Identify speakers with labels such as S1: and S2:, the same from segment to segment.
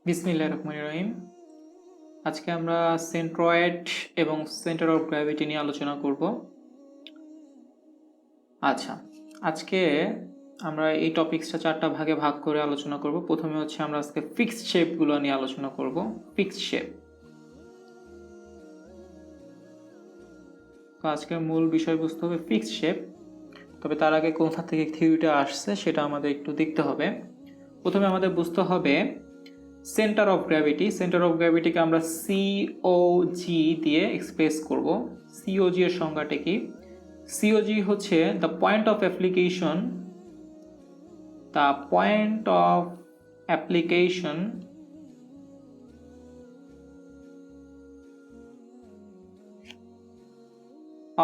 S1: বিসমিল্লাহির রহমানির রহিম। আজকে আমরা সেন্ট্রয়েড এবং সেন্টার অফ গ্র্যাভিটি নিয়ে আলোচনা করব। আচ্ছা, আজকে আমরা এই টপিকসটা চারটা ভাগে ভাগ করে আলোচনা করব। প্রথমে হচ্ছে আমরা আজকে ফিক্সড শেপগুলো নিয়ে আলোচনা করব। ফিক্সড শেপ, তো আজকের মূল বিষয়বস্তু হবে ফিক্সড শেপ। তবে তার আগে কোথা থেকে থিওরিটা আসছে সেটা আমাদের একটু দেখতে হবে। প্রথমে আমাদের বুঝতে হবে centre of gravity. Centre of গ্র্যাভিটিকে আমরা সিওজি দিয়ে এক্সপ্রেস করব। সিওজি এর সংজ্ঞাটা কি? সিওজি হচ্ছে the point of application, the point of application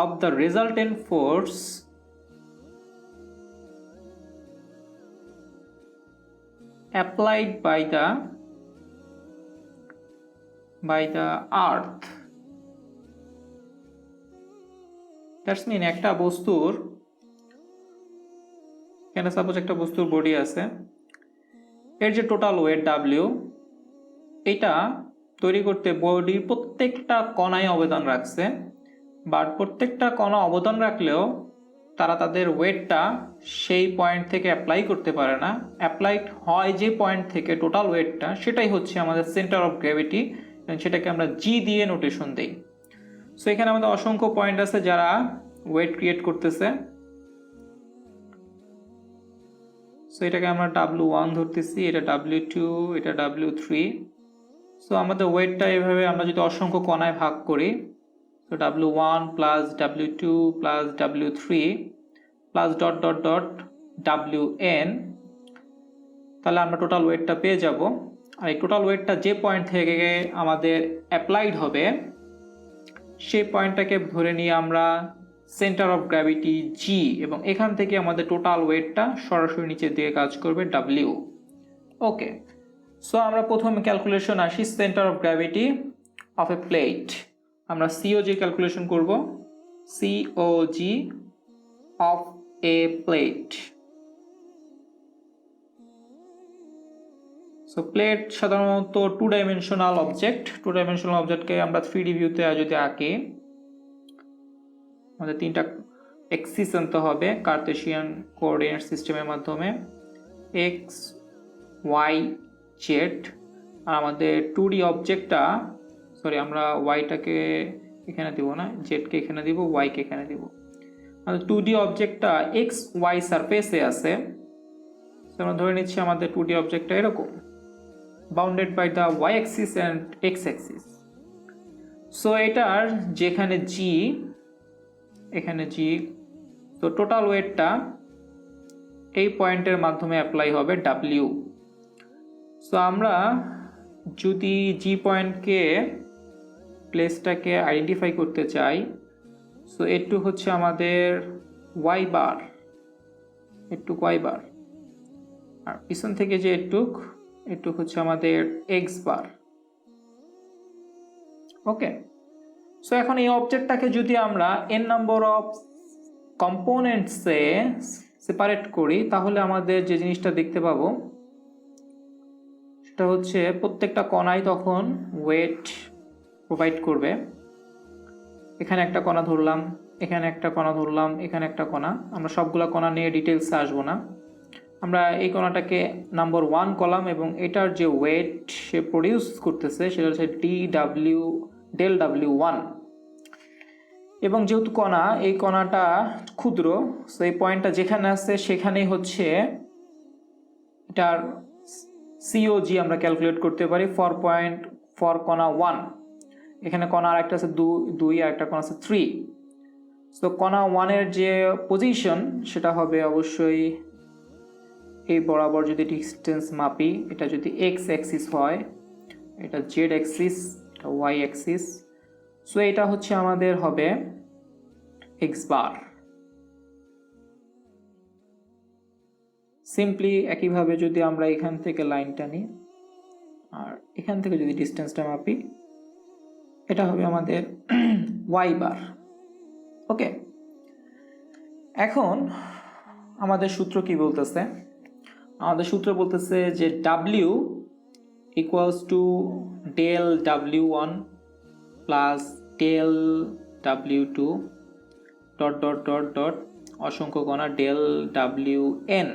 S1: of the resultant force applied by the earth. That's mean একটা বস্তুর, এখানে সাপোজ একটা বস্তুর বডি আছে, এর যে টোটাল ওয়েট ডাব্লিউ, এটা তৈরি করতে বডির প্রত্যেকটা কণায় অবদান রাখছে। বাট প্রত্যেকটা কণা অবদান রাখলেও তারা তাদের ওয়েটটা সেই পয়েন্ট থেকে অ্যাপ্লাই করতে পারে না। অ্যাপ্লাইড হয় যে পয়েন্ট থেকে টোটাল ওয়েটটা, সেটাই হচ্ছে আমাদের সেন্টার অফ গ্র্যাভিটি, এবং সেটাকে আমরা জি দিয়ে নোটেশন দিই। সো এখানে আমাদের অসংখ্য পয়েন্ট আছে যারা ওয়েট ক্রিয়েট করতেছে। সো এটাকে আমরা W1 ধরতেছি, এটা W2, এটা W3। সো আমাদের ওয়েটটা এভাবে আমরা যদি অসংখ্য কণায় ভাগ করি, তো W1 plus W2 plus W3 plus dot dot dot WN, তাহলে আমরা টোটাল ওয়েটটা পেয়ে যাব। আর এই টোটাল ওয়েটটা যে পয়েন্ট থেকে আমাদের অ্যাপ্লাইড হবে, সেই পয়েন্টটাকে ধরে নিয়ে আমরা সেন্টার অফ গ্র্যাভিটি জি, এবং এখান থেকে আমাদের টোটাল ওয়েটটা সরাসরি নিচের দিকে কাজ করবে ডাব্লিউ। ওকে, সো আমরা প্রথম ক্যালকুলেশন আসি centre of gravity of a plate. আমরা সিওজি ক্যালকুলেশন করব। COG of a plate. So plate সাধারণত two dimensional object. Two dimensional অবজেক্টকে আমরা 3D ভিউতে যদি আঁকি, আমাদের তিনটা এক্সিস আনতে হবে কার্টেশিয়ান কোঅর্ডিনেট সিস্টেমের মাধ্যমে, এক্স, ওয়াই, জেড। আর আমাদের 2D অবজেক্টটা, সরি আমরা ওয়াইটাকে এখানে দিব না, জেডকে এখানে দিব, ওয়াইকে এখানে দিব। আমাদের 2D অবজেক্টটা এক্স ওয়াই সারফেসে আছে। আমরা ধরে নিচ্ছি আমাদের 2D অবজেক্টটা এরকম, bounded by the y axis and x axis. So এটার যেখানে জি, এখানে জি, তো টোটাল ওয়েটটা এই পয়েন্টের মাধ্যমে অ্যাপ্লাই হবে ডাব্লিউ। সো আমরা যদি জি পয়েন্টকে, প্লেসটাকে আইডেন্টিফাই করতে চাই, সো এটু হচ্ছে আমাদের ওয়াই বার, এটুক ওয়াই বার, আর পিছন থেকে যে এটুক হচ্ছে আমাদের এক্স বার। ওকে, সো এখন এই অবজেক্টটাকে যদি আমরা এন নাম্বার অফ কম্পোনেন্টসে সেপারেট করি, তাহলে আমাদের যে জিনিসটা দেখতে পাবো সেটা হচ্ছে প্রত্যেকটা কণায় তখন ওয়েট প্রোভাইড করবে। এখানে একটা কণা ধরলাম, এখানে একটা কণা ধরলাম, এখানে একটা কণা। আমরা সবগুলা কণা নিয়ে ডিটেলসে আসবো না। আমরা এই কণাটাকে নাম্বার 1 কলাম, এবং এটার যে ওয়েট সে প্রডিউস করতেছে সেটা হচ্ছে del W1। এবং যেহেতু কণা, এই কণাটা ক্ষুদ্র, সো এই পয়েন্টটা যেখানে আছে সেখানেই হচ্ছে এটার সিওজি আমরা ক্যালকুলেট করতে পারি ফর কণা 1। এখানে কণা আর একটা আছে 2, আর একটা কণা আছে 3। সো কণা 1-এর যে পজিশন সেটা হবে অবশ্যই এই বরাবর যদি ডিস্টেন্স মাপি, এটা যদি এক্স অ্যাক্সিস হয়, এটা জেড অ্যাক্সিস, এটা ওয়াই অ্যাক্সিস। সো এটা হচ্ছে আমাদের হবে এক্স বার। সিম্পলি একইভাবে যদি আমরা এখান থেকে লাইনটা নিই আর এখান থেকে যদি ডিস্টেন্সটা মাপি, এটা হবে আমাদের ওয়াই বার। ওকে, এখন আমাদের সূত্র কি বলতেছে? আমাদের সূত্র বলতেছে যে W equals to del W1 plus del W2 dot dot dot dot অসংখ্য গণা ডেল WN।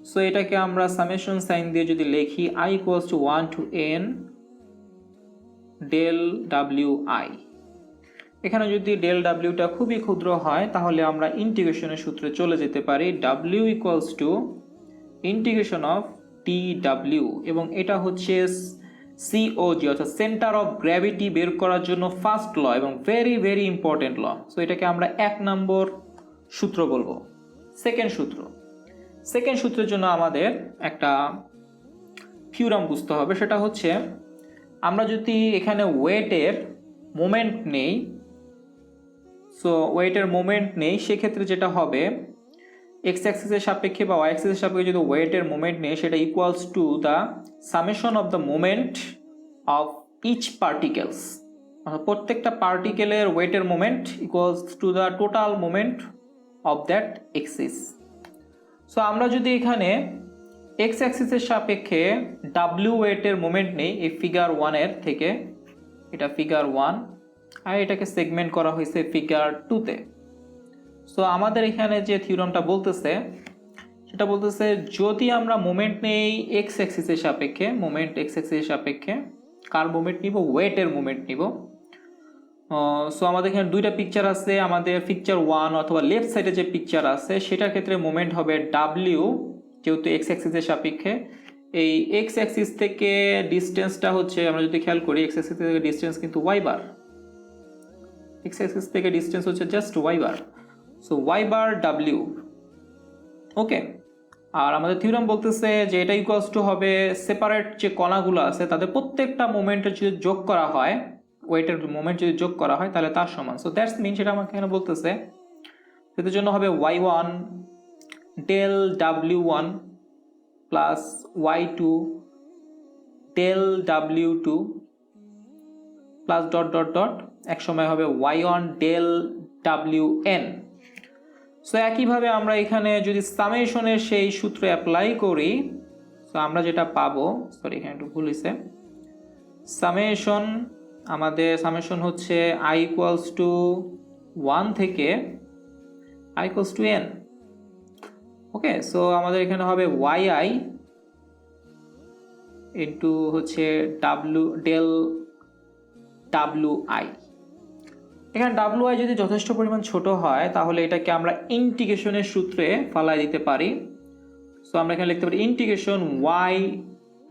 S1: সো এটাকে আমরা সামেশন সাইন দিয়ে যদি লিখি I equals to 1 to n del WI। এখানে যদি ডেল ডাব্লিউটা খুবই ক্ষুদ্র হয় তাহলে আমরা ইন্টিগ্রেশনের সূত্রে চলে যেতে পারি W equals to integration of TW, এবং এটা হচ্ছে COG অর্থাৎ সেন্টার অফ গ্র্যাভিটি বের করার জন্য ফার্স্ট ল এবং ভেরি ভেরি ইম্পর্টেন্ট ল। সো এটাকে আমরা 1 নম্বর সূত্র বলবো। সেকেন্ড সূত্রের জন্য আমাদের একটা থিওরাম বুঝতে হবে, সেটা হচ্ছে আমরা যদি এখানে ওয়েটের মোমেন্ট নেই, সো ওয়েটের মোমেন্ট নেই, সেক্ষেত্রে যেটা হবে এক্স অ্যাক্সিসের সাপেক্ষে বা ওয়াই অ্যাক্সিসের সাপেক্ষে যদি ওয়েটের মোমেন্ট নেই সেটা equals to the summation of the moment of each particles, প্রত্যেকটা পার্টিকেলের ওয়েটের moment equals to the total moment of that axis. So আমরা যদি এখানে এক্স অ্যাক্সিসের সাপেক্ষে ডাব্লিউ ওয়েটের মোমেন্ট নেই এই ফিগার 1-এর থেকে, এটা ফিগার 1 আর এটাকে সেগমেন্ট করা হয়েছে ফিগার 2-তে। সো আমাদের এখানে যে থিওরামটা বলতেছে সেটা বলতেছে যদি আমরা মোমেন্ট নেই এক্স অ্যাক্সিসের সাপেক্ষে, মোমেন্ট এক্স অ্যাক্সিসের সাপেক্ষে কার মোমেন্ট নিব, ওয়েটের মোমেন্ট নিব। সো আমাদের এখানে দুইটা পিকচার আছে, আমাদের পিকচার 1 অথবা লেফট সাইডে যে পিকচার আছে সেটার ক্ষেত্রে মোমেন্ট হবে ডাব্লিউ, যেহেতু এক্স অ্যাক্সিসের সাপেক্ষে। এই এক্স অ্যাক্সিস থেকে ডিস্টেন্সটা হচ্ছে, আমরা যদি খেয়াল করি এক্স অ্যাক্সিস থেকে ডিস্টেন্স কিন্তু ওয়াই বার, এক্স অ্যাক্সিস থেকে ডিস্টেন্স হচ্ছে just y bar. So Y bar W, ওকে। আর আমাদের থিওরাম বলতেছে যে এটা ইকুয়ালস টু হবে সেপারেট যে কণাগুলো আছে তাদের প্রত্যেকটা মোমেন্টের যদি যোগ করা হয়, ওয়েটের মোমেন্ট যদি যোগ করা হয় তাহলে তার সমান। সো দ্যাটস মিন সেটা আমাকে এখানে বলতেছে সেটার জন্য হবে y1 del W1 plus y2 del W2 plus dot dot dot এক সময় হবে y1 ডেল WN। সো একইভাবে আমরা এখানে যদি সামেশনের সেই সূত্র অ্যাপ্লাই করি, সো আমরা যেটা পাবো, সরি এখানে একটু ভুল হয়েছে, সামেশন আমাদের সামেশন হচ্ছে I ইকুয়ালস টু 1 থেকে I equals two n, okay. So আমাদের এখানে হবে yi ইন্টু হচ্ছে ডেল WI। এখানে WI যদি যথেষ্ট পরিমাণ ছোট হয় তাহলে এটাকে আমরা ইন্টিগ্রেশনের সূত্রে ফালাই দিতে পারি। সো আমরা এখানে লিখতে পারি ইন্টিগ্রেশন y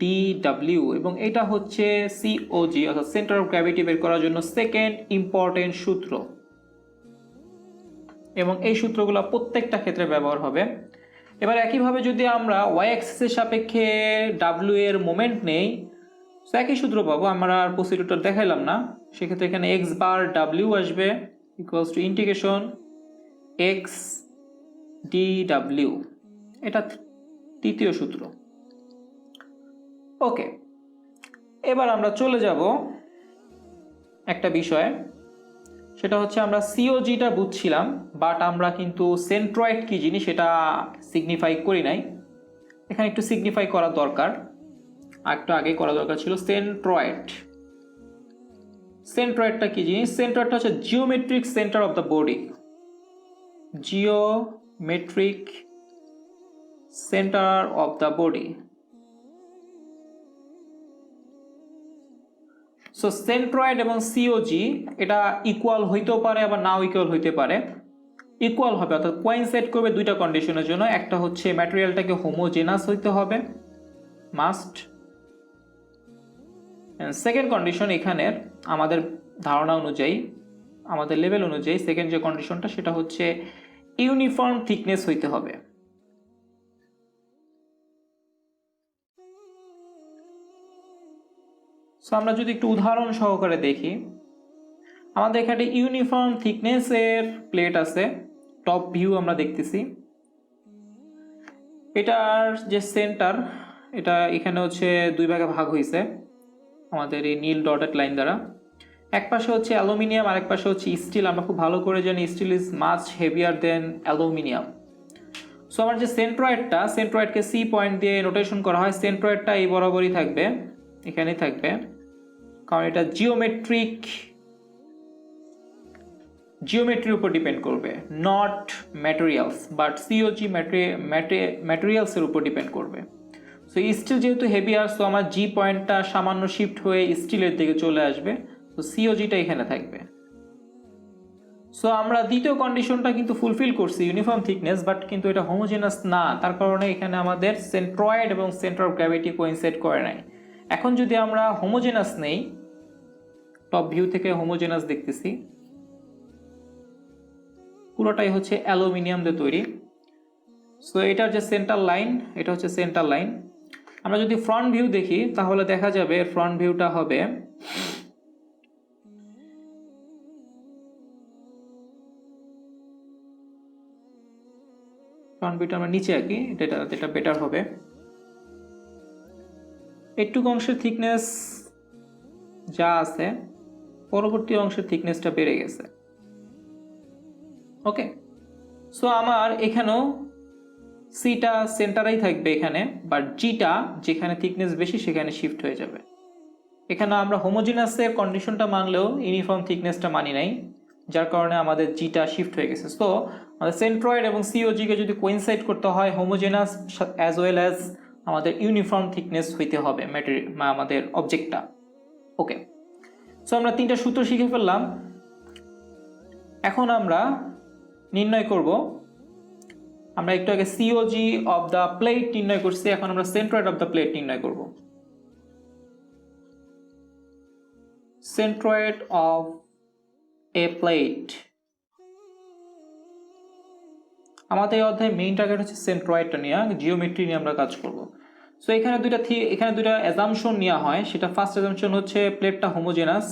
S1: dw, এবং এটা হচ্ছে COG অর্থাৎ সেন্টার অফ গ্র্যাভিটি বের করার জন্য সেকেন্ড ইম্পর্টেন্ট সূত্র, এবং এই সূত্রগুলো প্রত্যেকটা ক্ষেত্রে ব্যবহার হবে। এবার একইভাবে যদি আমরা ওয়াই অ্যাক্সিসের সাপেক্ষে ডাব্লিউ এর মোমেন্ট নেই, সো একই সূত্র পাবো, আমরা আর প্রসিডিউরটা দেখাইলাম না। সেক্ষেত্রে এখানে এক্স বার ডাব্লিউ আসবে equals to integration x DW, এটা তৃতীয় সূত্র, ওকে। এবার আমরা চলে যাব একটা বিষয়ে, সেটা হচ্ছে আমরা COGটা বুঝছিলাম বাট আমরা কিন্তু সেন্ট্রয়েড কি জিনিস সেটা সিগনিফাই করি নাই। এখানে একটু সিগনিফাই করা দরকার, একটু আগে করা দরকার ছিল। সেন্ট্রয়েডটা কি জিনিস? সেন্ট্রয়েডটা হচ্ছে geometric centre of the body, geometric centre of the body. So centroid এবং COG এটা ইকুয়াল হইতেও পারে আবার নাও ইকুয়াল হইতে পারে। ইকুয়াল হবে অর্থাৎ কোইনসাইড করবে দুইটা কন্ডিশনের জন্য, একটা হচ্ছে ম্যাটেরিয়ালটাকে হোমোজেনাস হইতে হবে, মাস্ট। সেকেন্ড কন্ডিশন এখানের আমাদের ধারণা অনুযায়ী, আমাদের লেভেল অনুযায়ী সেকেন্ড যে কন্ডিশনটা সেটা হচ্ছে ইউনিফর্ম থিকনেস হইতে হবে। সো আমরা যদি একটু উদাহরণ সহকারে দেখি, আমাদের এখানে ইউনিফর্ম থিকনেসের প্লেট আছে, টপ ভিউ আমরা দেখতেছি। এটার যে সেন্টার এটা এখানে হচ্ছে দুই ভাগে ভাগ হয়েছে আমাদের এই নীল ডটেড লাইন দ্বারা। এক পাশে হচ্ছে অ্যালুমিনিয়াম আর এক পাশে হচ্ছে স্টিল। আমরা খুব ভালো করে জানি steel is much heavier than aluminium. So so আমার যে সেন্ট্রয়েডকে সি পয়েন্ট দিয়ে নোটেশন করা হয়, সেন্ট্রয়েডটা এই বরাবরই থাকবে, এখানেই থাকবে, কারণ এটা জিওমেট্রির উপর ডিপেন্ড করবে, নট ম্যাটেরিয়ালস, বাট সিওজি ম্যাটেরিয়ালসের উপর ডিপেন্ড করবে। সো স্টিল যেহেতু হেভিয়ার, সো আমার জি পয়েন্টটা সামান্য শিফট হয়ে স্টিলের দিকে চলে আসবে, তো সিওজিটা এখানে থাকবে। সো আমরা দ্বিতীয় কন্ডিশনটা কিন্তু ফুলফিল করছি, ইউনিফর্ম থিকনেস, বাট কিন্তু এটা হোমোজেনাস না, তার কারণে এখানে আমাদের সেন্ট্রয়েড এবং সেন্টার অফ গ্র্যাভিটি কোইনসাইড করে নাই। এখন যদি আমরা হোমোজেনাস নেই, টপ ভিউ থেকে হোমোজেনাস দেখতেছি, পুরোটাই হচ্ছে অ্যালুমিনিয়াম দিয়ে তৈরি। সো এটার যে সেন্টার লাইন, এটা হচ্ছে সেন্টার লাইন। আমরা যদি ফ্রন্ট ভিউ দেখি তাহলে দেখা যাবে ফ্রন্ট ভিউটা হবে আমরা নিচে আঁকি, এটা বেটার হবে। একটু অংশের থিকনেস যা আছে, পরবর্তী অংশের থিকনেসটা বেড়ে গেছে। ওকে, সো আমার এখানেও সিটা সেন্টারেই থাকবে এখানে, বাট জিটা যেখানে থিকনেস বেশি সেখানে শিফট হয়ে যাবে। এখানে আমরা হোমোজিনাসের কন্ডিশনটা মানলেও ইউনিফর্ম থিকনেসটা মানি নাই, যার কারণে আমাদের জিটা শিফট হয়ে গেছে। সো আমাদের সেন্ট্রয়েড এবং সিওজিকে যদি কোইনসাইড করতে হয়, হোমোজেনাস অ্যাজ ওয়েল অ্যাজ আমাদের ইউনিফর্ম থিকনেস হইতে হবে আমাদের অবজেক্টটা। ওকে, সো আমরা 3টা সূত্র শিখে ফেললাম। এখন আমরা নির্ণয় করব, আমরা একটু আগে সিওজি অফ দ্য প্লেট নির্ণয় করছি, এখন আমরা সেন্ট্রয়েড অফ দ্য প্লেট নির্ণয় করব। সেন্ট্রয়েড অফ এ প্লেট, আমাদের এই অধ্যায়ে মেইন টার্গেট হচ্ছে সেন্ট্রয়েডটা নিয়ে, জিওমেট্রি নিয়ে আমরা কাজ করব। সো এখানে দুইটা অ্যাজাম্পশন নেওয়া হয়। সেটা ফার্স্ট অ্যাজাম্পশন হচ্ছে প্লেটটা হোমোজেনাস,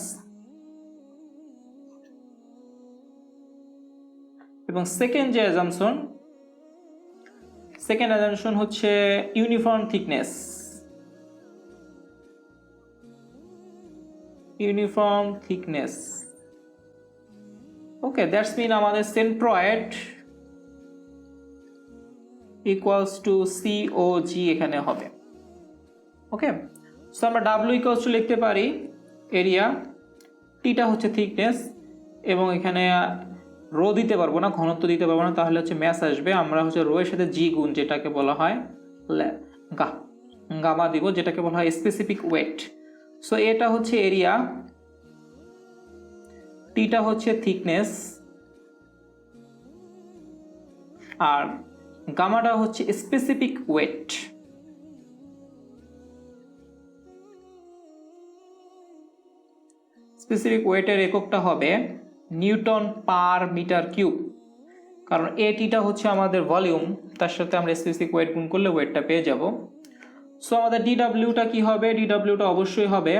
S1: এবং সেকেন্ড অ্যাজাম্পশন হচ্ছে uniform thickness. Okay, that's mean আমাদের সেন্ট্রয়েড ইকুয়ালস টু সিওজি এখানে হবে। ওকে, সো আমরা ডাব্লিউ ইকুয়ালস টু লিখতে পারি এরিয়া, টিটা হচ্ছে থিকনেস, এবং এখানে রো দিতে পারবো না, ঘনত্ব দিতে পারবো না, তাহলে হচ্ছে ম্যাস আসবে। আমরা হচ্ছে রো এর সাথে জি গুণ, যেটাকে বলা হয় গামা দিব, যেটাকে বলা হয় স্পেসিফিক ওয়েট। সো এটা হচ্ছে এরিয়া, টিটা হচ্ছে থিকনেস, আর গামাটা হচ্ছে স্পেসিফিক ওয়েট। স্পেসিফিক ওয়েটের এককটা হবে নিউটন পার মিটার কিউব, কারণ এটিটা হচ্ছে আমাদের ভলিউম, তার সাথে আমরা স্পেসিফিক ওয়েট গুণ করলে ওয়েটটা পেয়ে যাব। সো আমাদের ডিডাব্লিউটা কি হবে? ডিডাব্লিউটা অবশ্যই হবে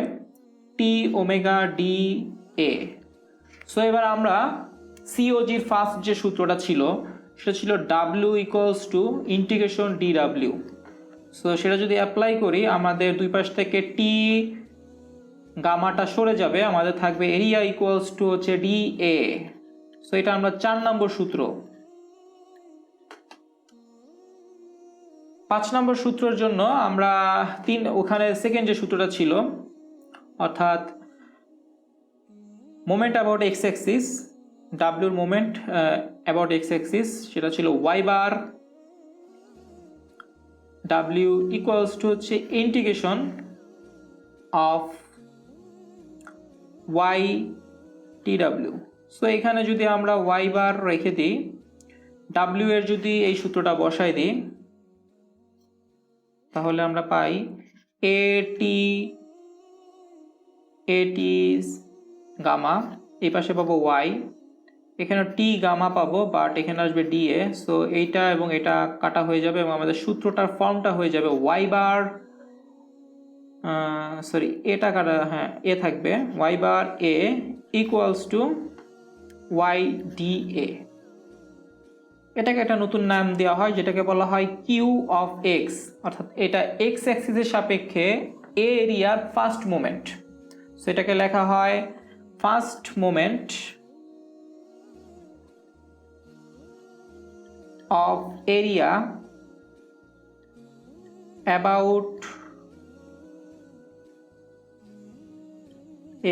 S1: টি ওমেগা ডি এ। সো এবার আমরা সিওজির ফার্স্ট যে সূত্রটা ছিল সেটা ছিল W equals two integration D ডাব্লিউ। সো সেটা যদি অ্যাপ্লাই করি, আমাদের দুই পাশ থেকে টি গামাটা সরে যাবে, আমাদের থাকবে এরিয়া ইকুয়ালস টু হচ্ছে ডি এ। সো এটা আমরা 4 নম্বর সূত্র। 5 নম্বর সূত্রের জন্য আমরা ওখানে সেকেন্ড যে সূত্রটা ছিল, অর্থাৎ মোমেন্ট অ্যাবাউট এক্স অ্যাক্সিস, ডাব্লিউর মোমেন্ট অ্যাবাউট এক্স অ্যাক্সিস, সেটা ছিল ওয়াই বার ডাব্লিউ ইকুয়ালস টু হচ্ছে ইন্টিগ্রেশন অফ ওয়াই টি ডাব্লিউ। সো এখানে যদি আমরা ওয়াই বার রেখে দিই, ডাব্লিউ এর যদি এই সূত্রটা বসাই দিই, তাহলে আমরা পাই এটি গামা, এই পাশে পাবো ওয়াই, এখানে টি গামা পাবো, বাট এখানে আসবে ডি এ। সো এইটা এবং এটা কাটা হয়ে যাবে এবং আমাদের সূত্রটার ফর্মটা হয়ে যাবে ওয়াই বার, সরি এটা কাটা, হ্যাঁ এ থাকবে, y bar A equals to y d A. এটাকে একটা নতুন নাম দেওয়া হয় যেটাকে বলা হয় কিউ অফ এক্স, অর্থাৎ এটা এক্স অ্যাক্সিসের সাপেক্ষে এ এরিয়ার ফার্স্ট মোমেন্ট। সো এটাকে লেখা হয় first moment of area about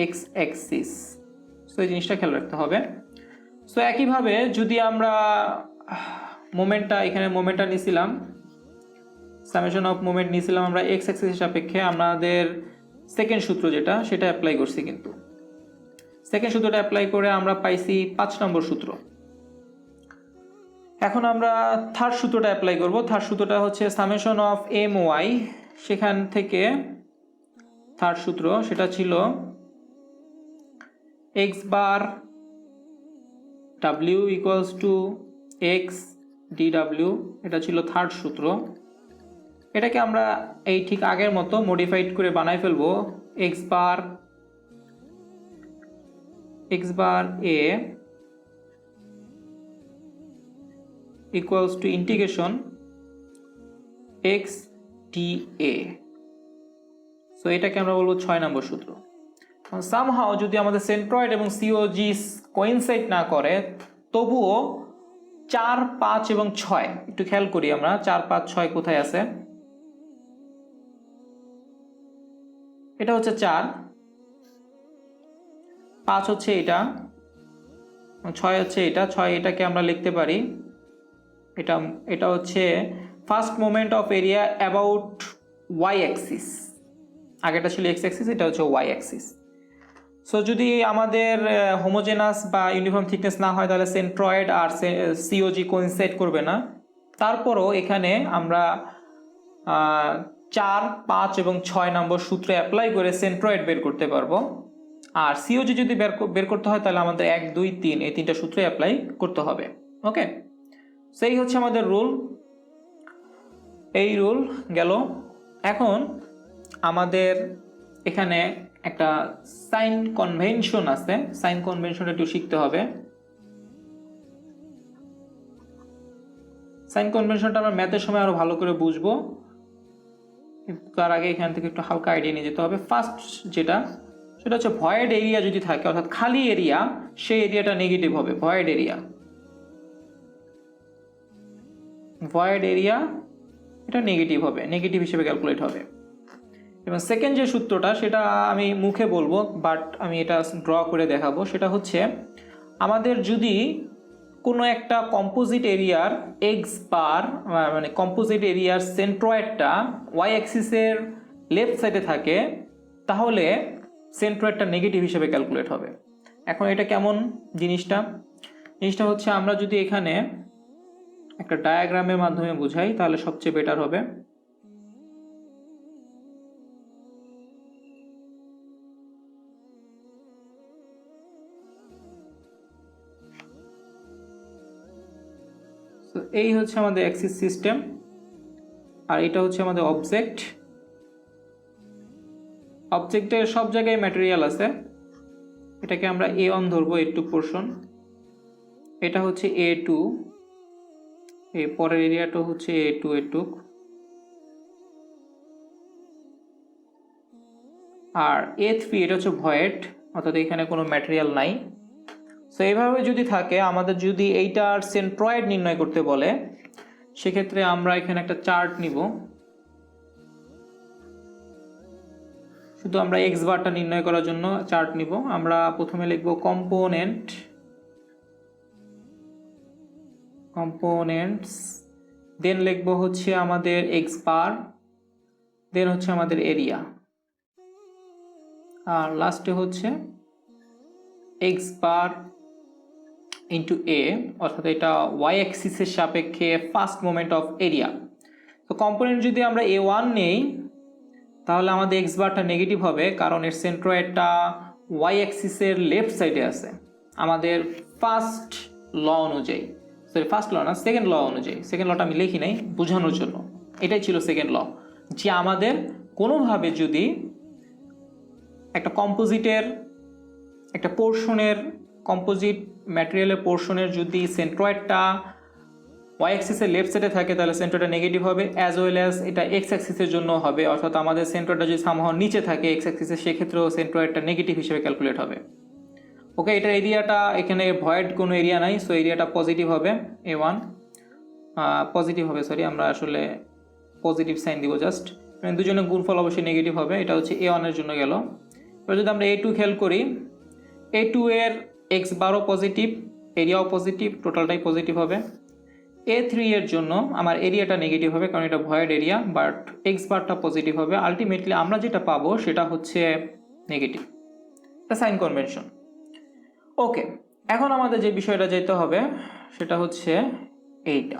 S1: x axis। So এই জিনিসটা খেয়াল রাখতে হবে। সো একইভাবে যদি আমরা মোমেন্টটা নিয়েছিলাম, সামেশন অফ মোমেন্ট নিয়েছিলাম আমরা এক্স অ্যাক্সিসের সাপেক্ষে, আমাদের সেকেন্ড সূত্র যেটা সেটা অ্যাপ্লাই করছি, কিন্তু সেকেন্ড সূত্রটা অ্যাপ্লাই করে আমরা পাইছি 5 নম্বর সূত্র। এখন আমরা থার্ড সূত্রটা অ্যাপ্লাই করব। থার্ড সূত্রটা হচ্ছে সামেশন অফ এম ওয়াই, সেখান থেকে থার্ড সূত্র সেটা ছিল এক্স বার ডাব্লিউ ইকুয়ালস টু এক্স ডিডাব্লিউ, এটা ছিল থার্ড সূত্র। এটাকে আমরা এই ঠিক আগের মতো মডিফাইড করে বানাই ফেলবো। X bar A equals two integration x D A. So এটাকে আমরা বলবো 6 নম্বর সূত্র। সামহাও যদি আমাদের সেন্ট্রয়েড এবং সিওজি কোইনসাইড না করে, তবুও 4, 5 এবং 6 একটু খেয়াল করি আমরা, 4, 5, 6 কোথায় আছে। এটা হচ্ছে 4, 5 হচ্ছে এটা, 6 হচ্ছে এটা। 6 এটাকে আমরা লিখতে পারি, এটা হচ্ছে first moment of area about y axis. আগেটা ছিল এক্স অ্যাক্সিস, এটা হচ্ছে ওয়াই অ্যাক্সিস। সো যদি আমাদের হোমোজেনাস বা ইউনিফর্ম থিকনেস না হয়, তাহলে সেন্ট্রয়েড আর সিওজি কোইনসাইড করবে না। তারপরও এখানে আমরা 4, 5 এবং 6 নম্বর সূত্র অ্যাপ্লাই করে সেন্ট্রয়েড বের করতে পারবো। আর সিওজি যদি বের করতে হয়, তাহলে আমাদের 1, 2, 3 এই 3টা সূত্র অ্যাপ্লাই করতে হবে। ওকে, সেই হচ্ছে আমাদের রুল। এই রুল গেল। এখন আমাদের এখানে একটা সাইন কনভেনশন আছে, সাইন কনভেনশনটা একটু শিখতে হবে। সাইন কনভেনশনটা আমরা ম্যাথের সময় আরো ভালো করে বুঝবো, কিন্তু তার আগে এখান থেকে একটু হালকা আইডিয়া নিয়ে যেতে হবে। ফার্স্ট যেটা, সেটা হচ্ছে ভয়েড এরিয়া যদি থাকে, অর্থাৎ খালি এরিয়া, সেই এরিয়াটা নেগেটিভ হবে। ভয়েড এরিয়া এটা নেগেটিভ হবে, নেগেটিভ হিসেবে ক্যালকুলেট হবে। এবং সেকেন্ড যে সূত্রটা, সেটা আমি মুখে বলবো, বাট আমি এটা ড্র করে দেখাবো। সেটা হচ্ছে আমাদের যদি কোনো একটা কম্পোজিট এরিয়ার এক্স বার, মানে কম্পোজিট এরিয়ার সেন্ট্রয়েডটা ওয়াই অ্যাক্সিসের লেফট সাইডে থাকে, তাহলে সেন্ট্রয়েডটা নেগেটিভ হিসেবে ক্যালকুলেট হবে। এখন এটা কেমন জিনিসটা হচ্ছে, আমরা যদি এখানে একটা ডায়াগ্রামের মাধ্যমে বুঝাই, তাহলে সবচেয়ে বেটার হবে। এই হচ্ছে আমাদের অ্যাক্সিস সিস্টেম, আর এটা হচ্ছে আমাদের অবজেক্টের সব জায়গায় ম্যাটেরিয়াল আছে। এটাকে আমরা A1 ধরবো, A2 পোর্শন। এটা হচ্ছে A2, এই পরের এরিয়াটা হচ্ছে A2 আর A3 এটা হচ্ছে ভয়েড, অর্থাৎ এখানে কোনো ম্যাটেরিয়াল নাই। সো এইভাবে যদি থাকে, আমাদের যদি এইটার সেন্ট্রয়েড নির্ণয় করতে বলে, সেক্ষেত্রে আমরা এখানে একটা চার্ট নিব। শুধু আমরা এক্স বারটা নির্ণয় করার জন্য চার্ট নিব। আমরা প্রথমে লিখব কম্পোনেন্টস, দেন লিখব হচ্ছে আমাদের এক্স বার, দেন হচ্ছে আমাদের এরিয়া, আর লাস্টে হচ্ছে এক্স বার ইন্টু এ, অর্থাৎ এটা ওয়াই অ্যাক্সিসের সাপেক্ষে ফার্স্ট মোমেন্ট অফ এরিয়া। তো কম্পোনেন্ট যদি আমরা A1 নেই, তাহলে আমাদের এক্স বারটা নেগেটিভ হবে, কারণ এর সেন্ট্রয়েডটা ওয়াই অ্যাক্সিসের লেফট সাইডে আছে। আমাদের ফার্স্ট ল অনুযায়ী, সরি ফার্স্ট ল না, সেকেন্ড ল অনুযায়ী, সেকেন্ড লটা আমি লিখি নাই বোঝানোর জন্য, এটাই ছিল সেকেন্ড ল, যে আমাদের কোনোভাবে যদি একটা কম্পোজিটের একটা পোর্শনের, কম্পোজিট ম্যাটেরিয়ালের পোর্শনের যদি সেন্ট্রয়েডটা ওয়াই অ্যাক্সিসের লেফট সাইডে থাকে, তাহলে সেন্ট্রয়েডটা নেগেটিভ হবে, অ্যাজ ওয়েল অ্যাজ এটা এক্স অ্যাক্সিসের জন্য হবে। অর্থাৎ আমাদের সেন্ট্রয়েডটা যদি সামহাও নিচে থাকে এক্স অ্যাক্সিসের, সেক্ষেত্রেও সেন্ট্রয়েডটা নেগেটিভ হিসেবে ক্যালকুলেট হবে। ওকে, এটার এরিয়াটা, এখানে ভয়েড কোনো এরিয়া নাই, সো এরিয়াটা পজিটিভ হবে A1। পজিটিভ হবে, সরি আমরা আসলে পজিটিভ সাইন দিব জাস্ট, মানে দুজনের গুণফল অবশ্যই নেগেটিভ হবে। এটা হচ্ছে A1 এর জন্য গেল। এবার যদি আমরা A2 খেয়াল করি, A2 এর এক্স বারও পজিটিভ, এরিয়াও পজিটিভ, টোটালটাই পজিটিভ হবে। A3 এর জন্য আমার এরিয়াটা নেগেটিভ হবে কারণ এটা ভয়েড এরিয়া, বাট এক্স বারটা পজিটিভ হবে। আলটিমেটলি আমরা যেটা পাবো সেটা হচ্ছে নেগেটিভ। এটা সাইন কনভেনশন। ওকে, এখন আমাদের যে বিষয়টা যেতে হবে সেটা হচ্ছে এইটা।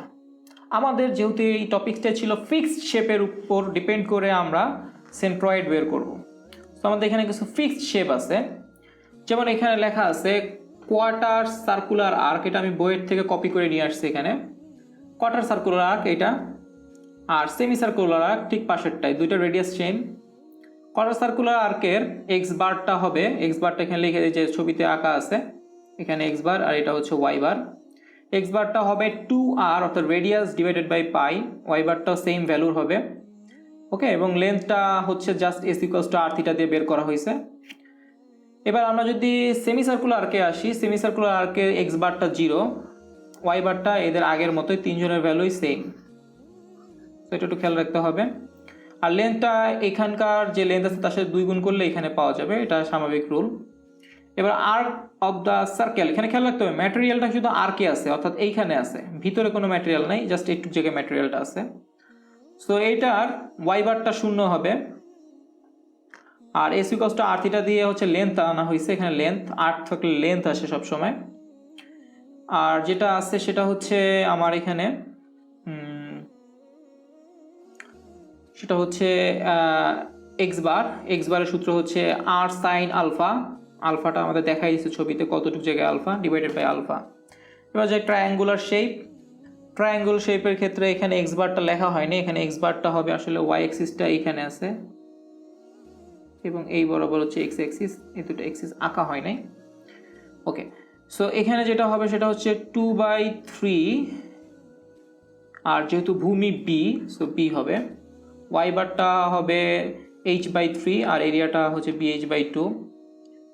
S1: আমাদের যেহেতু এই টপিকটা ছিল ফিক্সড শেপের উপর ডিপেন্ড করে আমরা সেন্ট্রয়েড বের করব। তো আমাদের এখানে কিছু ফিক্সড শেপ আছে, যেমন এখানে লেখা আছে কোয়ার্টার সার্কুলার আর্ক, এটা আমি বইয়ের থেকে কপি করে নিয়ে আসছি। এখানে কোয়ার্টার সার্কুলার আর্ক এটা, আর সেমি সার্কুলার আর্ক ঠিক পাশেরটাই, দুইটা রেডিয়াস চেইন। কোয়ার্টার সার্কুলার আর্কের এক্স বারটা হবে, এক্স বারটা এখানে লিখে যে ছবিতে আঁকা আছে, এখানে এক্স বার আর এটা হচ্ছে ওয়াই বার। এক্স বারটা হবে 2r অর্থাৎ radius divided by pi, y বারটাও সেম ভ্যালুর হবে। ওকে, এবং লেন্থটা হচ্ছে just s equals to r theta দিয়ে বের করা হয়েছে। এবার আমরা যদি সেমি সার্কুলার আর্কে আসি, সেমি সার্কুলার আর্কে এক্স বারটা 0, ওয়াই বারটা এদের আগের মতোই, তিনজনের ভ্যালুই সেম, তো এটা একটু খেয়াল রাখতে হবে। আর লেন্থটা এখানকার যে লেন্থ আছে তার সাথে 2 গুণ করলে এখানে পাওয়া যাবে, এটা স্বাভাবিক রুল। এবার আর্ক অফ দ্য সার্কেল, এখানে খেয়াল রাখতে হবে ম্যাটেরিয়ালটা শুধু আর্কে আছে, অর্থাৎ এইখানে আছে, ভিতরে কোনো ম্যাটেরিয়াল নাই, জাস্ট একটু জায়গায় ম্যাটেরিয়ালটা আছে। সো এইটার ওয়াই বারটা 0 হবে, আর s equals to r theta দিয়ে হচ্ছে লেন্থ আনা হয়েছে, এখানে লেন্থ আর থাকলে লেন্থ আসে সবসময়। আর যেটা আছে সেটা হচ্ছে আমার এখানে সেটা হচ্ছে এক্স বার, এক্স বারের সূত্র হচ্ছে আর সাইন আলফা, আলফাটা আমাদের দেখাই দিচ্ছে ছবিতে কতটুকু জায়গায় আলফা, ডিভাইডেড বাই আলফা। এবার যে ট্রায়াঙ্গুলার শেপ, ট্রায়াঙ্গুল শেপের ক্ষেত্রে এখানে এক্স বারটা লেখা হয়নি, এখানে এক্স বারটা হবে আসলে ওয়াই এক্সিসটা এইখানে আছে, এবং এই বরাবর হচ্ছে এক্স এক্সিস, এই দুটো এক্সিস আঁকা হয় নাই। ওকে, সো এখানে যেটা হবে সেটা হচ্ছে 2/3, আর যেহেতু ভূমি বি, সো বি হবে। ওয়াই বারটা হবে h/3 আর এরিয়াটা হচ্ছে bh/2।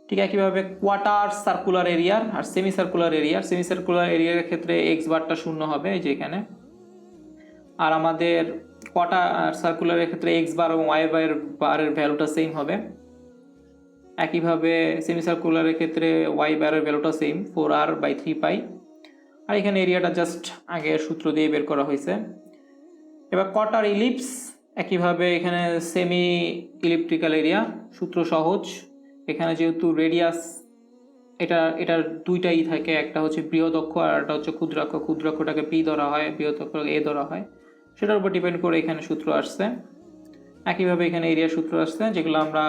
S1: ঠিক একইভাবে কোয়ার্টার সার্কুলার এরিয়ার আর সেমি সার্কুলার এরিয়ার, সেমি সার্কুলার এরিয়ার ক্ষেত্রে এক্স বারটা 0 হবে এই যে এখানে, আর আমাদের কোয়ার্টার সার্কুলারের ক্ষেত্রে এক্স বার এবং ওয়াই বারের ভ্যালুটা সেম হবে। একইভাবে সেমি সার্কুলারের ক্ষেত্রে ওয়াই বারের ভ্যালুটা সেম 4r/3π, আর এখানে এরিয়াটা জাস্ট আগে সূত্র দিয়ে বের করা হয়েছে। এবার কোয়ার্টার ইলিপস, একইভাবে এখানে সেমি ইলিপ্টিক্যাল এরিয়া, সূত্র সহজ। এখানে যেহেতু রেডিয়াস এটার দুইটাই থাকে, একটা হচ্ছে বৃহদক্ষ আর একটা হচ্ছে ক্ষুদ্রাক্ষ, ক্ষুদ্রাক্ষটাকে পি ধরা হয়, বৃহদক্ষটাকে এ ধরা হয়, সেটার উপর ডিপেন্ড করে এখানে সূত্র আসছে। একইভাবে এখানে এরিয়া সূত্র আসছে, যেগুলো আমরা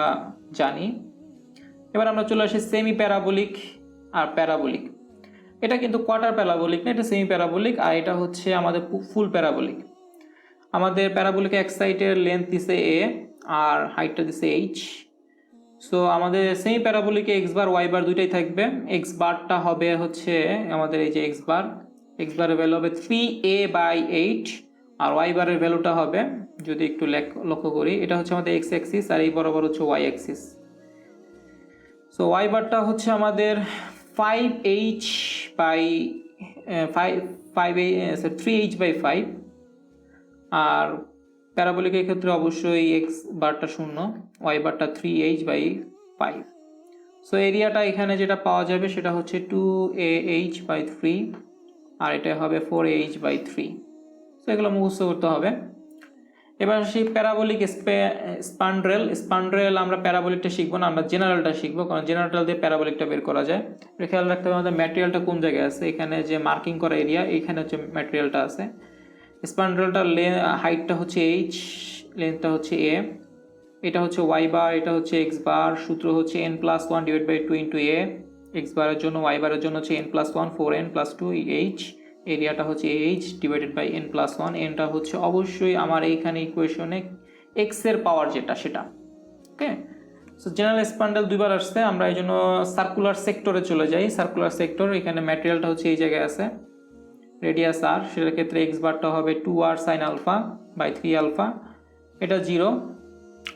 S1: জানি। এবার আমরা চলে আসি সেমি প্যারাবোলিক আর প্যারাবোলিক। এটা কিন্তু কোয়ার্টার প্যারাবোলিক না, এটা সেমি প্যারাবোলিক, আর এটা হচ্ছে আমাদের ফুল প্যারাবোলিক। আমাদের প্যারাবোলিক এক সাইডের লেন্থ দিছে এ আর হাইটটা দিছে এইচ। সো আমাদের semi প্যারাবোলিকে x bar y bar দুইটাই থাকবে। এক্স বারটা হবে হচ্ছে আমাদের এই যে এক্স বারের ভ্যালু হবে 3a/8, আর ওয়াই বারের ভ্যালুটা হবে, যদি একটু লক্ষ্য করি, এটা হচ্ছে আমাদের এক্স অ্যাক্সিস আর এই বরাবর হচ্ছে ওয়াই অ্যাক্সিস। সো ওয়াই বারটা হচ্ছে আমাদের 3h/5, আর প্যারাবোলিকের ক্ষেত্রে অবশ্যই এক্স বারটা 0, ওয়াই বারটা 3h/5। সো এরিয়াটা এখানে যেটা পাওয়া যাবে সেটা হচ্ছে 2ah/3, আর এটা হবে 4ah/3। সো এগুলো মুখস্থ করতে হবে। এবার সেই প্যারাবোলিক স্পান্ড্রেল আমরা প্যারাবোলিকটা শিখবো না, আমরা জেনারেলটা শিখবো, কারণ জেনারেল দিয়ে প্যারাবোলিকটা বের করা যায়। এটা খেয়াল রাখতে হবে আমাদের ম্যাটেরিয়ালটা কোন জায়গায় আছে, এখানে যে মার্কিং করা এরিয়া এইখানে হচ্ছে ম্যাটেরিয়ালটা আছে। স্পান্ড্রেলটার হাইটটা হচ্ছে এইচ, লেন্থটা হচ্ছে এ, এটা হচ্ছে ওয়াই বার, এটা হচ্ছে এক্স বার, সূত্র হচ্ছে n+1 / 2 × a, এক্স বারের জন্য, ওয়াই বারের জন্য হচ্ছে n+1 4n+2 h, এরিয়াটা হচ্ছে h ডিভাইডেড বাই n+1, এনটা হচ্ছে অবশ্যই আমার এইখানে ইকুয়েশনে এক্স এর পাওয়ার যেটা সেটা। ওকে, সো জেনারেল স্পান্ডেল দুইবার আসছে, আমরা এই জন্য সার্কুলার সেক্টরে চলে যাই। সার্কুলার সেক্টর, এখানে ম্যাটেরিয়ালটা হচ্ছে এই জায়গায় আছে, রেডিয়াস আর, সেটার ক্ষেত্রে এক্স বারটা হবে 2r sin α/3α, এটা 0,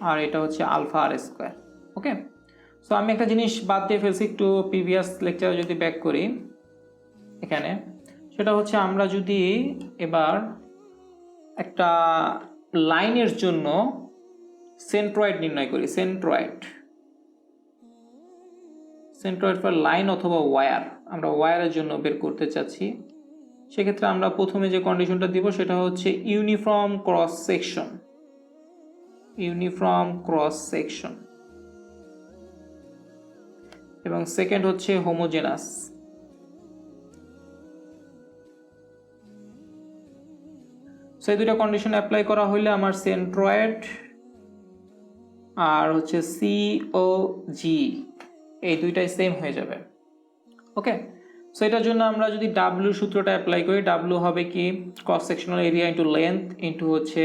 S1: আর এটা হচ্ছে α r²। ওকে, সো আমি একটা জিনিস বাদ দিয়ে ফেলছি, একটু প্রিভিয়াস লেকচারে যদি ব্যাক করি, এখানে সেটা হচ্ছে আমরা যদি এবার একটা লাইনের জন্য সেন্ট্রয়েড নির্ণয় করি, সেন্ট্রয়েড ফর লাইন অথবা ওয়্যার, আমরা ওয়্যারের জন্য বের করতে চাচ্ছি। সেক্ষেত্রে আমরা প্রথমে যে কন্ডিশনটা দিব সেটা হচ্ছে ইউনিফর্ম ক্রস সেকশন, এবং সেকেন্ড হচ্ছে হোমোজেনাস। সেই দুইটা কন্ডিশন অ্যাপ্লাই করা হলে আমার সেন্ট্রয়েড আর হচ্ছে সিওজি এই দুইটাই সেম হয়ে যাবে। ওকে, সো এটার জন্য আমরা যদি ডাব্লিউ সূত্রটা অ্যাপ্লাই করি, ডাব্লিউ হবে কি cross sectional area into length into হচ্ছে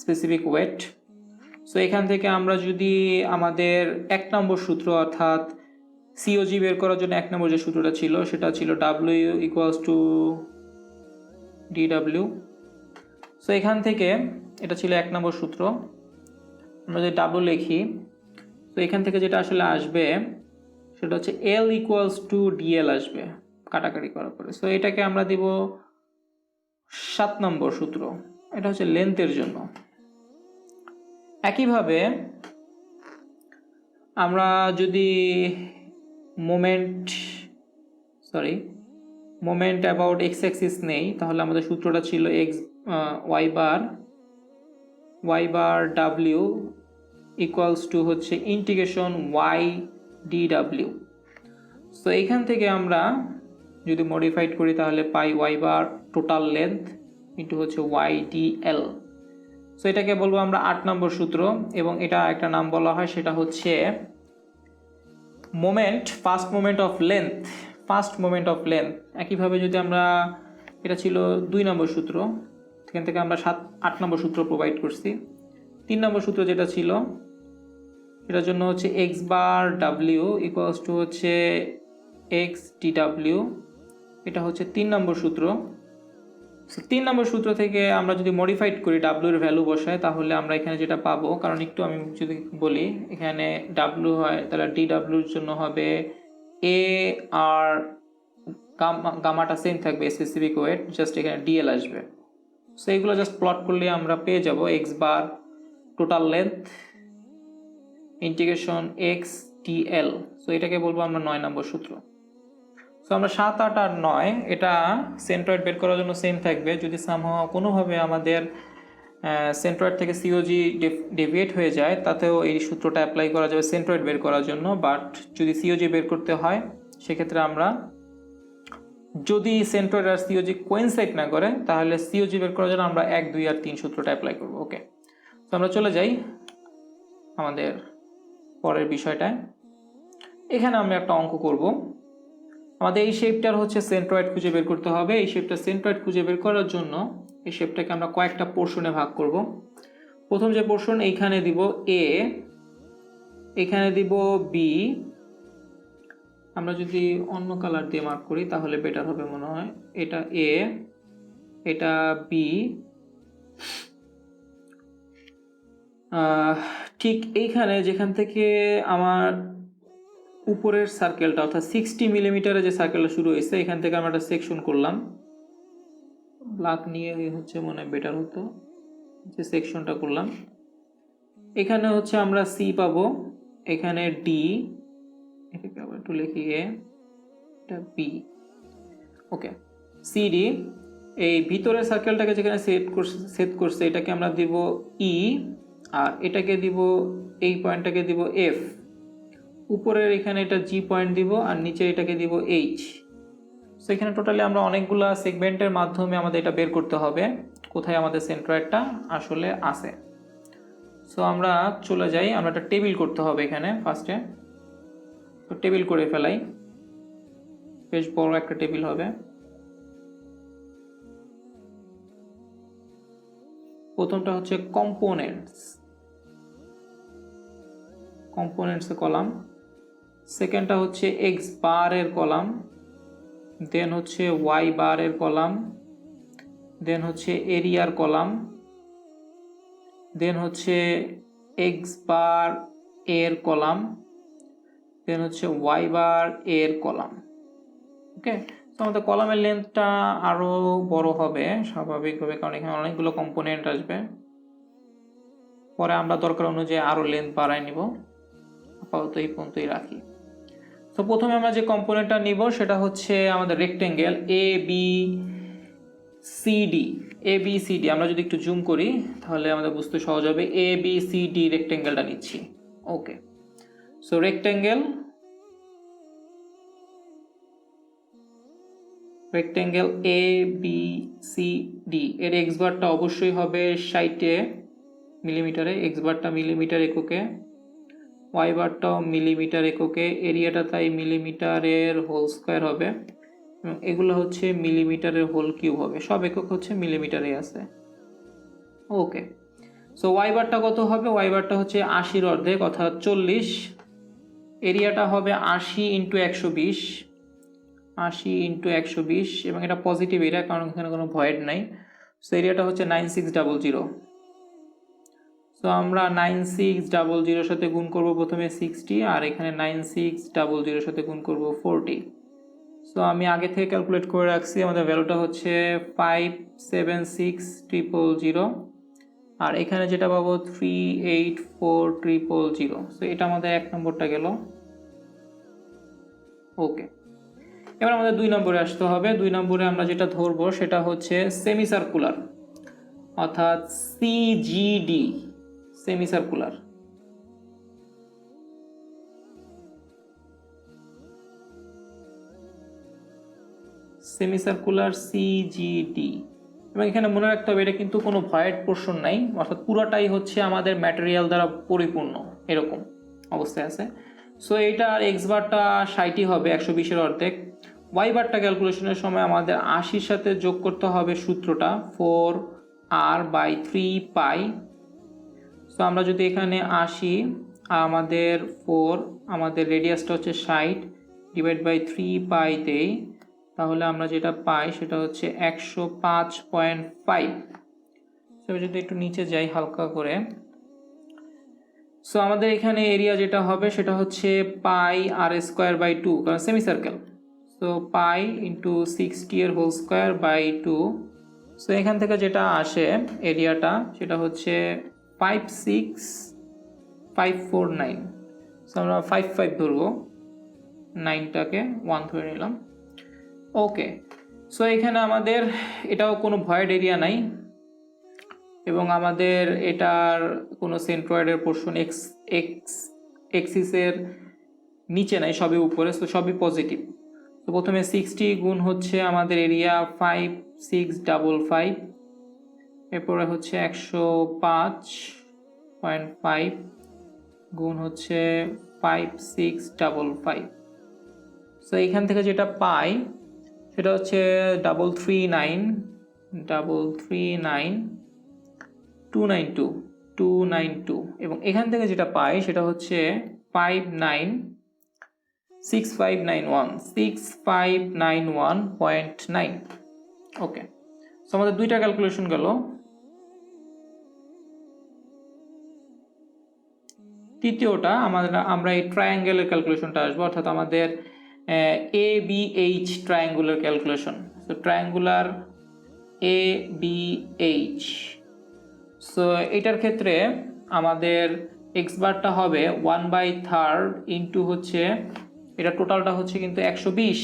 S1: স্পেসিফিক ওয়েট। সো এখান থেকে আমরা যদি আমাদের 1 নম্বর সূত্র অর্থাৎ সিওজি বের করার জন্য 1 নম্বর যে সূত্রটা ছিল সেটা ছিল W equals two DW. So এখান থেকে এটা ছিল 1 নম্বর সূত্র, আমরা যদি ডাব্লিউ লিখি তো এখান থেকে যেটা আসলে আসবে সেটা হচ্ছে এল ইকুয়ালস টু ডিএল আসবে কাটাকাটি করার পরে। সো এটাকে আমরা দিব 7 নম্বর সূত্র, এটা হচ্ছে লেন্থের জন্য। একইভাবে আমরা যদি মোমেন্ট অ্যাবাউট এক্স অ্যাক্সিস নেই, তাহলে আমাদের সূত্রটা ছিল ওয়াই বার ডাব্লিউ ইকুয়ালস টু হচ্ছে ইন্টিগ্রেশন ওয়াই ডি ডাব্লিউ। সো এইখান থেকে আমরা যদি মডিফাইড করি তাহলে পাই y bar total length into হচ্ছে ওয়াই ডি এল। সো এটাকে বলবো আমরা 8 নম্বর সূত্র, এবং এটা একটা নাম বলা হয় সেটা হচ্ছে ফার্স্ট মোমেন্ট অফ লেন্থ। একইভাবে যদি আমরা, এটা ছিল 2 নম্বর সূত্র, সেখান থেকে আমরা 8 নম্বর সূত্র প্রোভাইড করছি। 3 নম্বর সূত্র যেটা ছিল এটার জন্য হচ্ছে এক্স বার ডাব্লিউ ইকুয়ালস টু হচ্ছে এক্স ডি ডাব্লিউ, এটা হচ্ছে 3 নম্বর সূত্র। 3 নম্বর সূত্র থেকে আমরা যদি মডিফাইড করি ডাব্লিউর ভ্যালু বসাই, তাহলে আমরা এখানে যেটা পাবো, কারণ একটু আমি যদি বলি এখানে ডাব্লিউ হয় তাহলে ডি ডাব্লিউর জন্য হবে এ আর গামাটা সেম থাকবে, স্পেসিফিক ওয়েট, জাস্ট এখানে ডিএল আসবে। সো এইগুলো জাস্ট প্লট করলে আমরা পেয়ে যাব x bar total length integration x d l. So এটাকে বলবো আমরা 9 নম্বর সূত্র। সো আমরা 7, 8 আর 9 এটা সেন্ট্রয়েড বের করার জন্য সেম থাকবে। যদি সামহাও কোনোভাবে আমাদের সেন্ট্রয়েড থেকে সিওজি ডেভিয়েট হয়ে যায়, তাতেও এই সূত্রটা অ্যাপ্লাই করা যাবে সেন্ট্রয়েড বের করার জন্য। বাট যদি সিওজি বের করতে হয় সেক্ষেত্রে আমরা, যদি সেন্ট্রয়েড আর সিওজি কোইনসাইড না করে, তাহলে সিওজি বের করার জন্য আমরা 1, 2 আর 3 সূত্রটা অ্যাপ্লাই করব। ওকে, তো আমরা চলে যাই আমাদের পরের বিষয়টায়। এখানে আমরা একটা অঙ্ক করব। আমাদের এই শেপটার হচ্ছে সেন্ট্রয়েড খুঁজে বের করতে হবে। এই শেপটা সেন্ট্রয়েড খুঁজে বের করার জন্য এই শেপটাকে আমরা কয়েকটা পোর্শনে ভাগ করব। প্রথম যে পোর্শন, এইখানে দিব এ, এখানে দিব বি। আমরা যদি অন্য কালার দিয়ে মার্ক করি তাহলে বেটার হবে মনে হয়। এটা এ, এটা বি। ঠিক এইখানে যেখান থেকে আমার উপরের সার্কেলটা অর্থাৎ 60 মিলিমিটারের যে সার্কেলটা শুরু হয়েছে, এখান থেকে আমরা একটা সেকশন করলাম। ব্ল্যাক নিয়ে হচ্ছে মনে হয় বেটার হতো, যে সেকশনটা করলাম। এখানে হচ্ছে আমরা সি পাবো, এখানে ডি, এটাকে আবার একটু লিখি এ, এটা বি। ওকে, সি ডি। এই ভিতরের সার্কেলটাকে যেখানে সেট করছে এটাকে আমরা দিব ই, আর এটাকে দিব, এই পয়েন্টটাকে দিব এফ। উপরের এখানে এটা জি পয়েন্ট দিব, আর নিচে এটাকে দিব এইচ। সো এখানে টোটালি আমরা অনেকগুলা সেগমেন্টের মাধ্যমে আমাদের এটা বের করতে হবে কোথায় আমাদের সেন্ট্রয়েডটা আসলে আছে। সো আমরা চলে যাই, আমরা একটা টেবিল করতে হবে এখানে ফার্স্টে। তো টেবিল করে ফেলাই, বেশ বড় একটা টেবিল হবে। প্রথমটা হচ্ছে কম্পোনেন্টস কলাম। সেকেন্ডটা হচ্ছে এক্স বার এর কলাম, দেন হচ্ছে ওয়াই বার এর কলাম, দেন হচ্ছে এরিয়ার কলাম, দেন হচ্ছে এক্স বার এর কলাম, দেন হচ্ছে ওয়াই বার এর কলাম। ওকে, তো আমাদের কলামের লেন্থটা আরও বড় হবে স্বাভাবিকভাবে, কারণ এখানে অনেকগুলো কম্পোনেন্ট আসবে। পরে আমরা দরকার অনুযায়ী আরও লেন্থ বাড়াই নিব, আপাতত এই পর্যন্তই রাখি। তো প্রথমে আমরা যে কম্পোনেন্টটা নিব সেটা হচ্ছে আমাদের rectangle A B C D. আমরা যদি একটু জুম করি তাহলে আমাদের বুঝতে সহজ হবে। এ বি সি ডি রেক্টেঙ্গেলটা নিচ্ছি। ওকে, so rectangle A B C D এর এক্স বারটা অবশ্যই হবে 60 মিলিমিটারে, এক্স বারটা মিলিমিটার এককে, ওয়াই বারটাও মিলিমিটার এককে, এরিয়াটা তাই মিলিমিটারের হোল স্কোয়ার হবে, এগুলো হচ্ছে মিলিমিটারের হোল কিউব হবে, সব একক হচ্ছে মিলিমিটারে আছে। ওকে, সো ওয়াই বারটা কত হবে? ওয়াই বারটা হচ্ছে 80-র অর্ধেক অর্থাৎ 40। এরিয়াটা হবে 80 ইন্টু 120, 80 ইন্টু 120, এবং এটা পজিটিভ এরিয়া কারণ এখানে কোনো ভয়েড নাই। সো এরিয়াটা হচ্ছে 9600। সো আমরা 9600 সাথে গুণ করব প্রথমে 60, আর এখানে 9600 সাথে গুণ করব 40। সো আমি আগে থেকে ক্যালকুলেট করে রাখছি, আমাদের ভ্যালুটা হচ্ছে 576000, আর এখানে যেটা পাবো 384000। সো এটা আমাদের 1 নম্বরটা গেল। ওকে, এবার আমাদের 2 নম্বরে আসতে হবে। 2 নম্বরে আমরা যেটা ধরবো সেটা হচ্ছে সেমি সার্কুলার অর্থাৎ সিজিডি, সেমি সার্কুলার। সিজিডি, এবং এখানে মনে রাখতে হবে এটা কিন্তু কোনো ভয়েড পোর্শন নাই, অর্থাৎ পুরোটাই হচ্ছে আমাদের ম্যাটেরিয়াল দ্বারা পরিপূর্ণ, এরকম অবস্থায় আছে। সো এইটার এক্স বারটা 60 হবে 120-এর অর্ধেক। ওয়াই বারটা ক্যালকুলেশনের সময় আমাদের 80-র সাথে যোগ করতে হবে সূত্রটা 4r/3π। সো আমরা যদি এখানে 80 আমাদের 4, আমাদের রেডিয়াসটা হচ্ছে 60 /3π দেই, তাহলে আমরা যেটা পাই সেটা হচ্ছে 105.5। সো যদি একটু নিচে যাই হালকা করে, সো আমাদের এখানে এরিয়া যেটা হবে সেটা হচ্ছে πr²/2, কারণ semi circle. So pi into 60^² 2। So এখান থেকে যেটা আসে এরিয়াটা সেটা হচ্ছে 56549। সো আমরা 55 ধরবো, 9টাকে 1 ধরে নিলাম। ওকে, সো এখানে আমাদের এটাও কোনো ভয়েড এরিয়া নাই, এবং আমাদের এটার কোনো সেন্ট্রয়েডের পোর্শন এক্সিসের নিচে নাই, সবই উপরে, সো সবই পজিটিভ। তো প্রথমে 60 গুণ হচ্ছে আমাদের এরিয়া 5655, এরপরে হচ্ছে 105.5 গুণ হচ্ছে 5655। সো এখান থেকে যেটা পাই সেটা হচ্ছে 292, এবং এখান থেকে যেটা পাই সেটা হচ্ছে 6591. ওকে, সো আমাদের 2টা ক্যালকুলেশন গেল। তৃতীয়টা আমরা এই ট্রায়াঙ্গেলের ক্যালকুলেশনটা আসবো, অর্থাৎ আমাদের ABH triangular calculation. So triangular ABH, so এটার ক্ষেত্রে আমাদের এক্স বারটা হবে 1/3 ইন্টু হচ্ছে এটা টোটালটা হচ্ছে কিন্তু 120,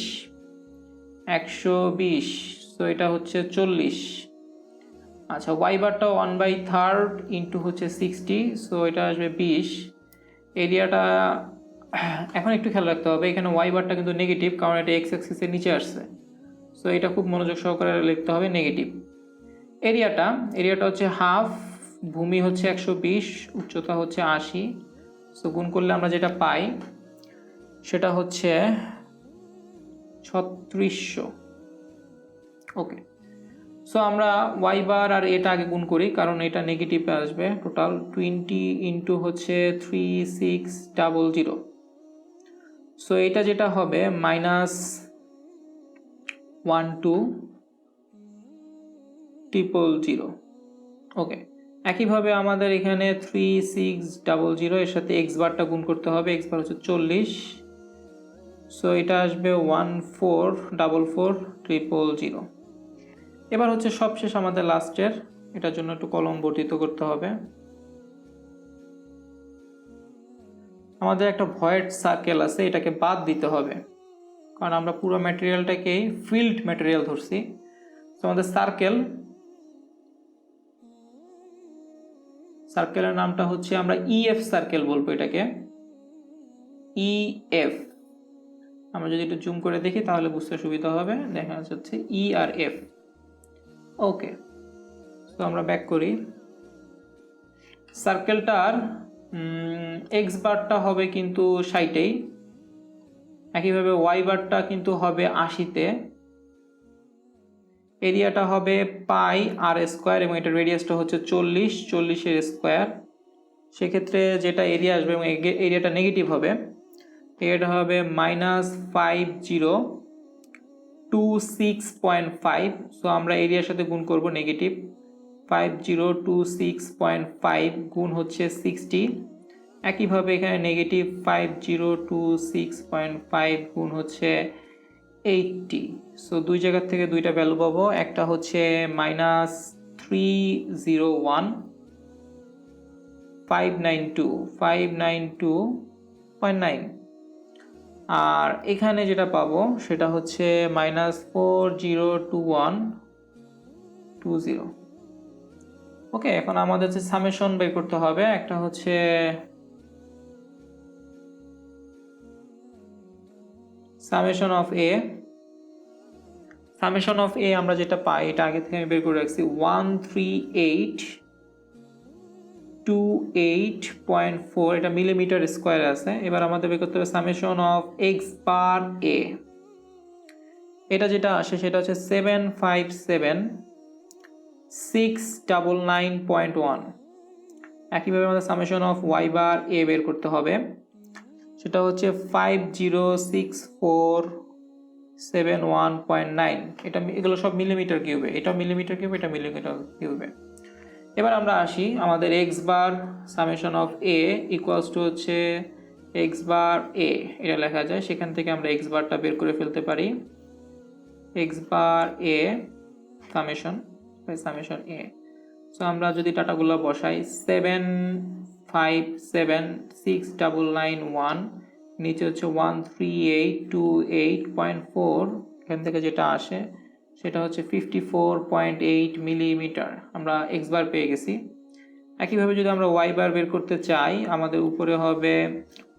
S1: সো এটা হচ্ছে 40। আচ্ছা, ওয়াই বারটা 1/3 ইন্টু হচ্ছে 60, সো এটা আসবে 20। এরিয়াটা এখন একটু খেয়াল রাখতে হবে, এখানে ওয়াই বারটা কিন্তু নেগেটিভ কারণ এটা এক্স অ্যাক্সিসের নিচে আসছে, সো এটা খুব মনোযোগ সহকারে লিখতে হবে নেগেটিভ। এরিয়াটা হচ্ছে হাফ, ভূমি হচ্ছে 120, উচ্চতা হচ্ছে 80, সো গুণ করলে আমরা যেটা পাই সেটা হচ্ছে 3600। ওকে, সো আমরা ওয়াই বার আর এটা আগে গুণ করি কারণ এটা নেগেটিভে আসবে। টোটাল 20 ইন্টু হচ্ছে 3600, সো এটা যেটা হবে -12,000। ওকে, একইভাবে আমাদের এখানে 3600 এর সাথে এক্স বারটা গুণ করতে হবে। এক্স বার হচ্ছে 40, সো এটা আসবে 1444000। এবার হচ্ছে সবশেষ আমাদের লাস্টের, এটার জন্য একটু কলম বর্ধিত করতে হবে। আমাদের একটা ভয়েড সার্কেল আছে, এটাকে বাদ দিতে হবে, কারণ আমরা পুরো ম্যাটেরিয়ালটাকেই ফিল্ড ম্যাটেরিয়াল ধরছি। তো আমাদের সার্কেলের নামটা হচ্ছে, আমরা ইএফ সার্কেল বলবো এটাকে, ইএফ। আমরা যদি একটু জুম করে দেখি তাহলে বুঝতে সুবিধা হবে। দেখা যাচ্ছে ই আর এফ। ওকে, তো আমরা ব্যাক করি। সার্কেলটার এক্স বারটা হবে কিন্তু 60-এই, একইভাবে ওয়াই বারটা কিন্তু হবে 80-তে, এরিয়াটা হবে পাই আর স্কোয়ার এবং এটা রেডিয়াসটা হচ্ছে 40-40-এর স্কোয়ার। সেক্ষেত্রে যেটা এরিয়া আসবে এবং এরিয়াটা নেগেটিভ হবে, এরিয়াটা হবে -5026.5। সো আমরা এরিয়ার সাথে গুণ করব নেগেটিভ 5026.5 গুণ হচ্ছে 60। একইভাবে এখানে নেগেটিভ 5026.5 গুণ হচ্ছে 80। সো দুই জায়গার থেকে দুইটা ভ্যালু পাবো, একটা হচ্ছে -301,592.9, আর এখানে যেটা পাবো সেটা হচ্ছে -402120। ওকে, এখন আমাদের যে সামেশন বের করতে হবে, একটা হচ্ছে summation of a. Summation of a আমরা যেটা পাই, এটা আগে থেকে আমি বের করে রাখছি, 13828.4, এটা মিলিমিটার স্কোয়ার আছে। এবার আমাদের বের করতে হবে সামেশন অফ এক্স বার এ, এটা যেটা আসে সেটা হচ্ছে 757,699.1। একইভাবে আমাদের সামেশন অফ ওয়াই বার এ বের করতে হবে, সেটা হচ্ছে 506471.9। এগুলো সব মিলিমিটার কিউবে, এটা মিলিমিটার কিউব, এটা মিলিমিটার কিউবে। এবার আমরা আসি, আমাদের x bar summation of A equals to হচ্ছে এক্স বার এ, এটা লেখা যায়। সেখান থেকে আমরা এক্স বারটা বের করে ফেলতে পারি। এক্স বার এ সামেশন এ, সো আমরা যদি ডাটাগুলো বসাই, 7576991, নিচে হচ্ছে 13828.4, এখান থেকে যেটা আসে সেটা হচ্ছে 54.8 মিলিমিটার। আমরা এক্স বার পেয়ে গেছি। একইভাবে যদি আমরা ওয়াই বার বের করতে চাই, আমাদের উপরে হবে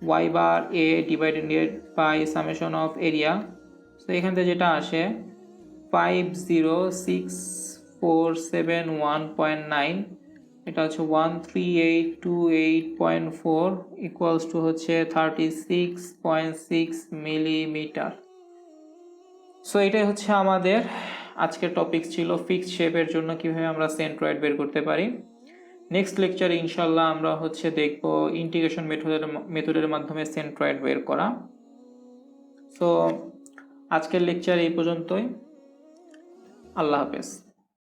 S1: y bar A divided by summation of area. তো এখান থেকে যেটা আসে 506471.9, এটা হচ্ছে 13828.4 ইকুয়ালস টু হচ্ছে 36.6 মিলিমিটার। সো এটাই হচ্ছে আমাদের আজকের টপিক ছিল, ফিক্সড শেপের জন্য কিভাবে আমরা সেন্ট্রয়েড বের করতে পারি। নেক্সট লেকচারে ইনশাল্লাহ আমরা হচ্ছে দেখব ইন্টিগ্রেশন মেথডের মাধ্যমে সেন্ট্রয়েড বের করা। সো আজকের লেকচার এই পর্যন্তই। আল্লাহ হাফেজ।